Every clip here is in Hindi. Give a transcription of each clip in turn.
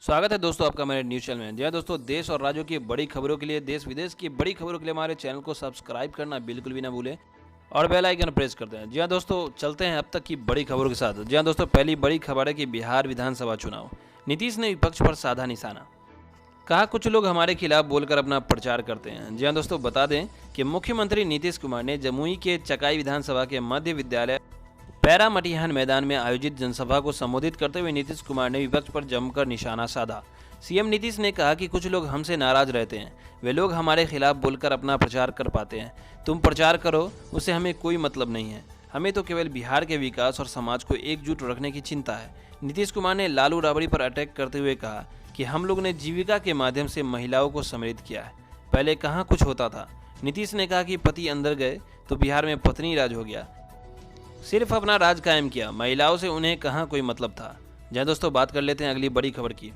स्वागत है दोस्तों आपका मेरे न्यूज़ चैनल में। जी हाँ दोस्तों, देश और राज्यों की बड़ी खबरों के लिए, देश विदेश की बड़ी खबरों के लिए हमारे चैनल को सब्सक्राइब करना बिल्कुल भी ना भूलें और बेल आइकन प्रेस करते हैं। जी हाँ दोस्तों, चलते हैं अब तक की बड़ी खबरों के साथ। जी हाँ दोस्तों, पहली बड़ी खबर है कि बिहार विधानसभा चुनाव, नीतीश ने विपक्ष पर साधा निशाना। कहा, कुछ लोग हमारे खिलाफ बोलकर अपना प्रचार करते हैं। जी हाँ दोस्तों, बता दें कि मुख्यमंत्री नीतीश कुमार ने जमुई के चकाई विधानसभा के मध्य विद्यालय पैरा मटिहान मैदान में आयोजित जनसभा को संबोधित करते हुए नीतीश कुमार ने विपक्ष पर जमकर निशाना साधा। सीएम नीतीश ने कहा कि कुछ लोग हमसे नाराज रहते हैं, वे लोग हमारे खिलाफ बोलकर अपना प्रचार कर पाते हैं। तुम प्रचार करो, उससे हमें कोई मतलब नहीं है। हमें तो केवल बिहार के विकास और समाज को एकजुट रखने की चिंता है। नीतीश कुमार ने लालू राबड़ी पर अटैक करते हुए कहा कि हम लोग ने जीविका के माध्यम से महिलाओं को समृद्ध किया है, पहले कहाँ कुछ होता था। नीतीश ने कहा कि पति अंदर गए तो बिहार में पत्नी राज हो गया, सिर्फ अपना राज कायम किया, महिलाओं से उन्हें कहाँ कोई मतलब था। जय दोस्तों, बात कर लेते हैं अगली बड़ी खबर की।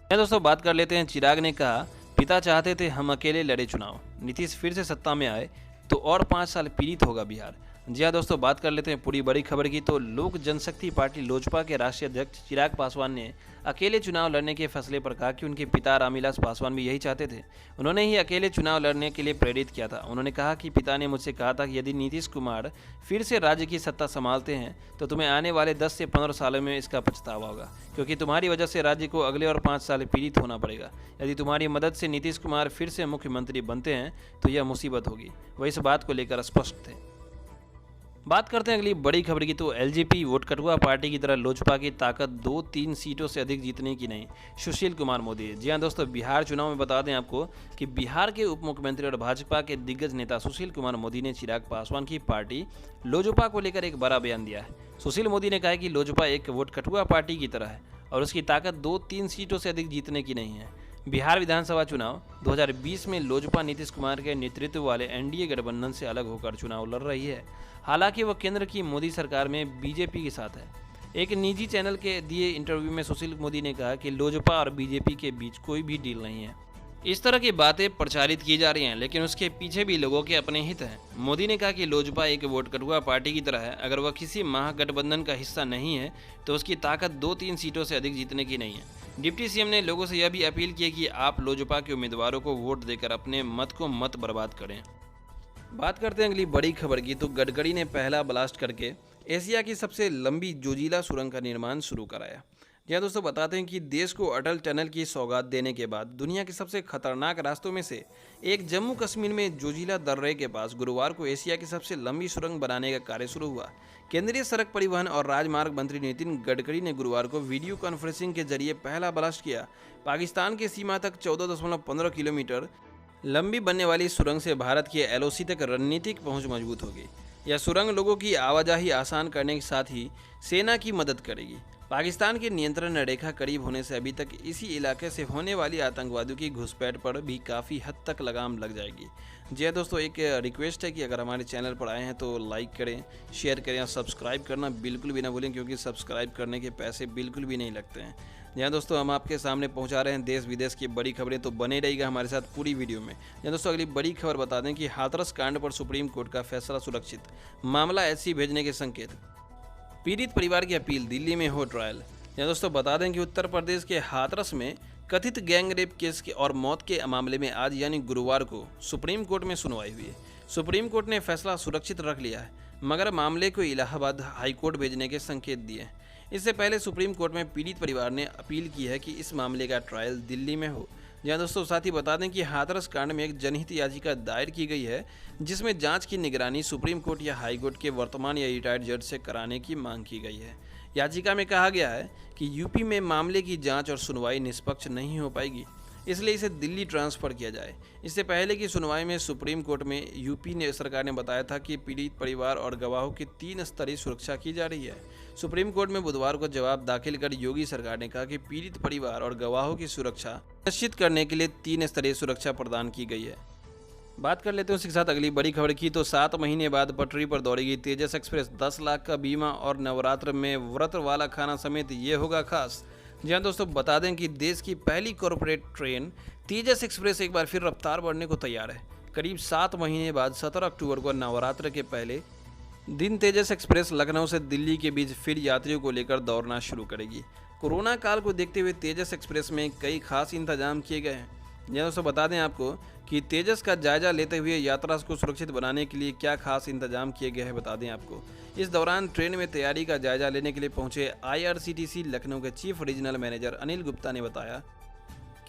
जय दोस्तों, बात कर लेते हैं। चिराग ने कहा, पिता चाहते थे हम अकेले लड़े चुनाव, नीतीश फिर से सत्ता में आए तो और 5 साल पीड़ित होगा बिहार। जी हाँ दोस्तों, बात कर लेते हैं पूरी बड़ी खबर की। तो लोक जनशक्ति पार्टी लोजपा के राष्ट्रीय अध्यक्ष चिराग पासवान ने अकेले चुनाव लड़ने के फैसले पर कहा कि उनके पिता रामविलास पासवान भी यही चाहते थे। उन्होंने ही अकेले चुनाव लड़ने के लिए प्रेरित किया था। उन्होंने कहा कि पिता ने मुझसे कहा था कि यदि नीतीश कुमार फिर से राज्य की सत्ता संभालते हैं तो तुम्हें आने वाले 10 से 15 सालों में इसका पछतावा होगा, क्योंकि तुम्हारी वजह से राज्य को अगले और 5 साल पीड़ित होना पड़ेगा। यदि तुम्हारी मदद से नीतीश कुमार फिर से मुख्यमंत्री बनते हैं तो यह मुसीबत होगी। वह इस बात को लेकर स्पष्ट थे। बात करते हैं अगली बड़ी खबर की। तो एलजेपी वोट कटुआ पार्टी की तरह लोजपा की ताकत 2-3 सीटों से अधिक जीतने की नहीं, सुशील कुमार मोदी। जी हाँ दोस्तों, बिहार चुनाव में बता दें आपको कि बिहार के उप मुख्यमंत्री और भाजपा के दिग्गज नेता सुशील कुमार मोदी ने चिराग पासवान की पार्टी लोजपा को लेकर एक बड़ा बयान दिया है। सुशील मोदी ने कहा है कि लोजपा एक वोट कटुआ पार्टी की तरह है और उसकी ताकत 2-3 सीटों से अधिक जीतने की नहीं है। बिहार विधानसभा चुनाव 2020 में लोजपा नीतीश कुमार के नेतृत्व वाले एनडीए गठबंधन से अलग होकर चुनाव लड़ रही है। हालांकि वह केंद्र की मोदी सरकार में बीजेपी के साथ है। एक निजी चैनल के दिए इंटरव्यू में सुशील मोदी ने कहा कि लोजपा और बीजेपी के बीच कोई भी डील नहीं है। इस तरह की बातें प्रचारित की जा रही हैं, लेकिन उसके पीछे भी लोगों के अपने हित हैं। मोदी ने कहा कि लोजपा एक वोट कटुआ पार्टी की तरह है। अगर वह किसी महागठबंधन का हिस्सा नहीं है तो उसकी ताकत 2-3 सीटों से अधिक जीतने की नहीं है। डिप्टी सीएम ने लोगों से यह भी अपील की कि आप लोजपा के उम्मीदवारों को वोट देकर अपने मत को मत बर्बाद करें। बात करते हैं अगली बड़ी खबर की। तो गडकरी ने पहला ब्लास्ट करके एशिया की सबसे लंबी जोजिला सुरंग का निर्माण शुरू कराया। जी हाँ दोस्तों, बताते हैं कि देश को अटल टनल की सौगात देने के बाद दुनिया के सबसे खतरनाक रास्तों में से एक जम्मू कश्मीर में जोजिला दर्रे के पास गुरुवार को एशिया की सबसे लंबी सुरंग बनाने का कार्य शुरू हुआ। केंद्रीय सड़क परिवहन और राजमार्ग मंत्री नितिन गडकरी ने गुरुवार को वीडियो कॉन्फ्रेंसिंग के जरिए पहला ब्लास्ट किया। पाकिस्तान की सीमा तक 14.15 किलोमीटर लंबी बनने वाली सुरंग से भारत की एलओसी तक रणनीतिक पहुंच मजबूत होगी। यह सुरंग लोगों की आवाजाही आसान करने के साथ ही सेना की मदद करेगी। पाकिस्तान की नियंत्रण रेखा करीब होने से अभी तक इसी इलाके से होने वाली आतंकवादियों की घुसपैठ पर भी काफ़ी हद तक लगाम लग जाएगी। जी हाँ दोस्तों, एक रिक्वेस्ट है कि अगर हमारे चैनल पर आए हैं तो लाइक करें, शेयर करें और सब्सक्राइब करना बिल्कुल भी ना भूलें, क्योंकि सब्सक्राइब करने के पैसे बिल्कुल भी नहीं लगते हैं। जी हाँ दोस्तों, हम आपके सामने पहुंचा रहे हैं देश विदेश की बड़ी खबरें, तो बने रहिएगा हमारे साथ पूरी वीडियो में। जी दोस्तों, अगली बड़ी खबर बता दें कि हाथरस कांड पर सुप्रीम कोर्ट का फैसला सुरक्षित, मामला एससी भेजने के संकेत। पीड़ित परिवार की अपील, दिल्ली में हो ट्रायल। या दोस्तों, बता दें कि उत्तर प्रदेश के हाथरस में कथित गैंग रेप केस के और मौत के मामले में आज यानी गुरुवार को सुप्रीम कोर्ट में सुनवाई हुई है। सुप्रीम कोर्ट ने फैसला सुरक्षित रख लिया है, मगर मामले को इलाहाबाद हाई कोर्ट भेजने के संकेत दिए हैं। इससे पहले सुप्रीम कोर्ट में पीड़ित परिवार ने अपील की है कि इस मामले का ट्रायल दिल्ली में हो। जहाँ दोस्तों, साथ ही बता दें कि हाथरस कांड में एक जनहित याचिका दायर की गई है, जिसमें जांच की निगरानी सुप्रीम कोर्ट या हाई कोर्ट के वर्तमान या रिटायर्ड जज से कराने की मांग की गई है। याचिका में कहा गया है कि यूपी में मामले की जांच और सुनवाई निष्पक्ष नहीं हो पाएगी, इसलिए इसे दिल्ली ट्रांसफ़र किया जाए। इससे पहले की सुनवाई में सुप्रीम कोर्ट में यूपी ने सरकार ने बताया था कि पीड़ित परिवार और गवाहों की 3 स्तरीय सुरक्षा की जा रही है। सुप्रीम कोर्ट में बुधवार को जवाब दाखिल कर योगी सरकार ने कहा कि पीड़ित परिवार और गवाहों की सुरक्षा निश्चित करने के लिए 3 स्तरीय सुरक्षा प्रदान की गई है। बात कर लेते हैं उसके साथ अगली बड़ी खबर की। तो 7 महीने बाद पटरी पर दौड़ेगी तेजस एक्सप्रेस, 10 लाख का बीमा और नवरात्र में व्रत वाला खाना समेत ये होगा खास। जी हाँ दोस्तों, बता दें कि देश की पहली कॉरपोरेट ट्रेन तेजस एक्सप्रेस एक बार फिर रफ्तार बढ़ने को तैयार है। करीब 7 महीने बाद 17 अक्टूबर को नवरात्र के पहले दिन तेजस एक्सप्रेस लखनऊ से दिल्ली के बीच फिर यात्रियों को लेकर दौड़ना शुरू करेगी। कोरोना काल को देखते हुए तेजस एक्सप्रेस में कई खास इंतजाम किए गए हैं। यह दोस्तों बता दें आपको कि तेजस का जायजा लेते हुए यात्रा को सुरक्षित बनाने के लिए क्या खास इंतजाम किए गए हैं बता दें आपको। इस दौरान ट्रेन में तैयारी का जायजा लेने के लिए पहुंचे IRCTC लखनऊ के chief regional manager Anil Gupta ने बताया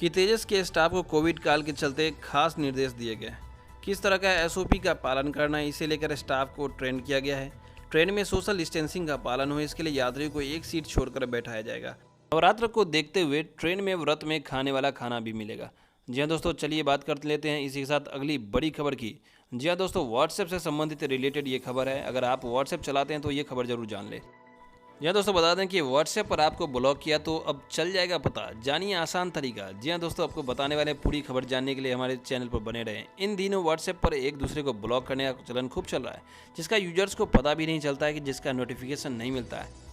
कि तेजस के स्टाफ को कोविड काल के चलते खास निर्देश दिए गए हैं। किस तरह का SOP का पालन करना है, इसे लेकर स्टाफ को ट्रेन किया गया है। ट्रेन में सोशल डिस्टेंसिंग का पालन हो, इसके लिए यात्रियों को एक सीट छोड़कर बैठाया जाएगा। नवरात्र को देखते हुए ट्रेन में व्रत में खाने वाला खाना भी मिलेगा। जी हाँ दोस्तों, चलिए बात कर लेते हैं इसी के साथ अगली बड़ी खबर की। जी हाँ दोस्तों, व्हाट्सएप से संबंधित रिलेटेड ये खबर है। अगर आप व्हाट्सएप चलाते हैं तो ये खबर जरूर जान ले। जी हाँ दोस्तों, बता दें कि व्हाट्सएप पर आपको ब्लॉक किया तो अब चल जाएगा पता। जानिए आसान तरीका। जी हाँ दोस्तों, आपको बताने वाले पूरी खबर जानने के लिए हमारे चैनल पर बने रहें। इन दिनों व्हाट्सएप पर एक दूसरे को ब्लॉक करने का चलन खूब चल रहा है, जिसका यूजर्स को पता भी नहीं चलता है कि जिसका नोटिफिकेशन नहीं मिलता है।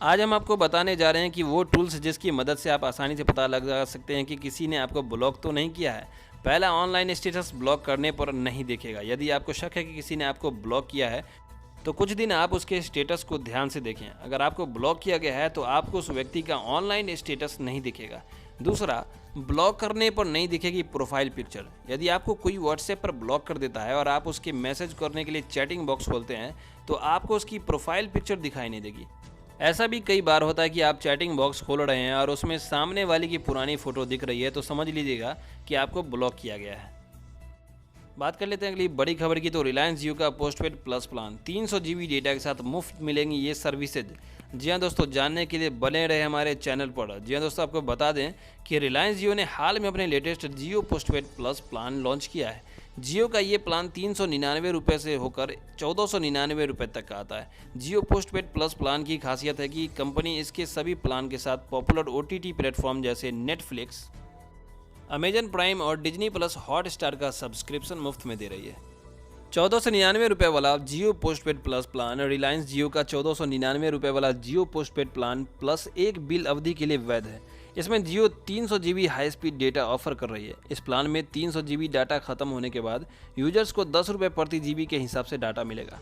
आज हम आपको बताने जा रहे हैं कि वो टूल्स जिसकी मदद से आप आसानी से पता लगा सकते हैं कि किसी ने आपको ब्लॉक तो नहीं किया है। पहला, ऑनलाइन स्टेटस ब्लॉक करने पर नहीं दिखेगा। यदि आपको शक है कि किसी ने आपको ब्लॉक किया है तो कुछ दिन आप उसके स्टेटस को ध्यान से देखें। अगर आपको ब्लॉक किया गया है तो आपको उस व्यक्ति का ऑनलाइन स्टेटस नहीं दिखेगा। दूसरा, ब्लॉक करने पर नहीं दिखेगी प्रोफाइल पिक्चर। यदि आपको कोई व्हाट्सएप पर ब्लॉक कर देता है और आप उसके मैसेज करने के लिए चैटिंग बॉक्स खोलते हैं तो आपको उसकी प्रोफाइल पिक्चर दिखाई नहीं देगी। ऐसा भी कई बार होता है कि आप चैटिंग बॉक्स खोल रहे हैं और उसमें सामने वाले की पुरानी फ़ोटो दिख रही है, तो समझ लीजिएगा कि आपको ब्लॉक किया गया है। बात कर लेते हैं अगली बड़ी खबर की। तो रिलायंस जियो का postpaid plus plan 300 GB data के साथ मुफ्त मिलेंगी ये सर्विसेज। जी हाँ दोस्तों, जानने के लिए बने रहे हमारे चैनल पर। जी हाँ दोस्तों, आपको बता दें कि रिलायंस जियो ने हाल में अपने लेटेस्ट जियो पोस्टपेड प्लस प्लान लॉन्च किया है। जियो का ये प्लान 399 रुपये से होकर 1499 रुपये तक का आता है। जियो पोस्टपेड प्लस प्लान की खासियत है कि कंपनी इसके सभी प्लान के साथ पॉपुलर OTT प्लेटफॉर्म जैसे नेटफ्लिक्स, अमेजन प्राइम और डिज्नी प्लस हॉटस्टार का सब्सक्रिप्शन मुफ्त में दे रही है। 1499 रुपये वाला जियो पोस्टपेड प्लस प्लान रिलायंस जियो का 1499 रुपये वाला जियो पोस्टपेड प्लान प्लस एक बिल अवधि के लिए वैध है। इसमें जियो 300 GB high speed data offer कर रही है। इस प्लान में 300 GB डाटा खत्म होने के बाद यूजर्स को 10 रुपये प्रति GB के हिसाब से डाटा मिलेगा।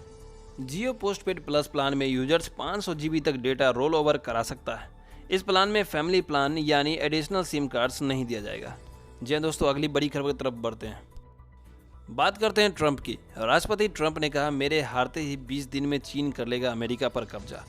जियो पोस्टपेड प्लस प्लान में यूजर्स 500 GB तक डेटा रोल ओवर करा सकता है। इस प्लान में फैमिली प्लान यानी एडिशनल सिम कार्ड्स नहीं दिया जाएगा। जी हाँ दोस्तों, अगली बड़ी खबर की तरफ बढ़ते हैं। बात करते हैं ट्रंप की। राष्ट्रपति ट्रंप ने कहा, मेरे हारते ही 20 दिन में चीन कर लेगा अमेरिका पर कब्जा।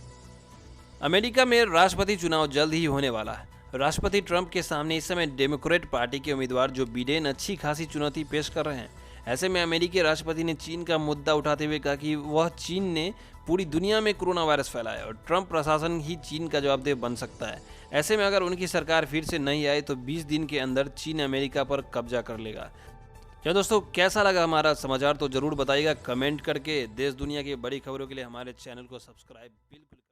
अमेरिका में राष्ट्रपति चुनाव जल्द ही होने वाला है। राष्ट्रपति ट्रंप के सामने इस समय डेमोक्रेट पार्टी के उम्मीदवार जो बिडेन अच्छी खासी चुनौती पेश कर रहे हैं। ऐसे में अमेरिकी राष्ट्रपति ने चीन का मुद्दा उठाते हुए कहा कि वह चीन ने पूरी दुनिया में कोरोना वायरस फैलाया और ट्रंप प्रशासन ही चीन का जवाबदेह बन सकता है। ऐसे में अगर उनकी सरकार फिर से नहीं आए तो 20 दिन के अंदर चीन अमेरिका पर कब्जा कर लेगा। क्या दोस्तों, कैसा लगा हमारा समाचार तो जरूर बताइएगा कमेंट करके। देश दुनिया की बड़ी खबरों के लिए हमारे चैनल को सब्सक्राइब बिल्कुल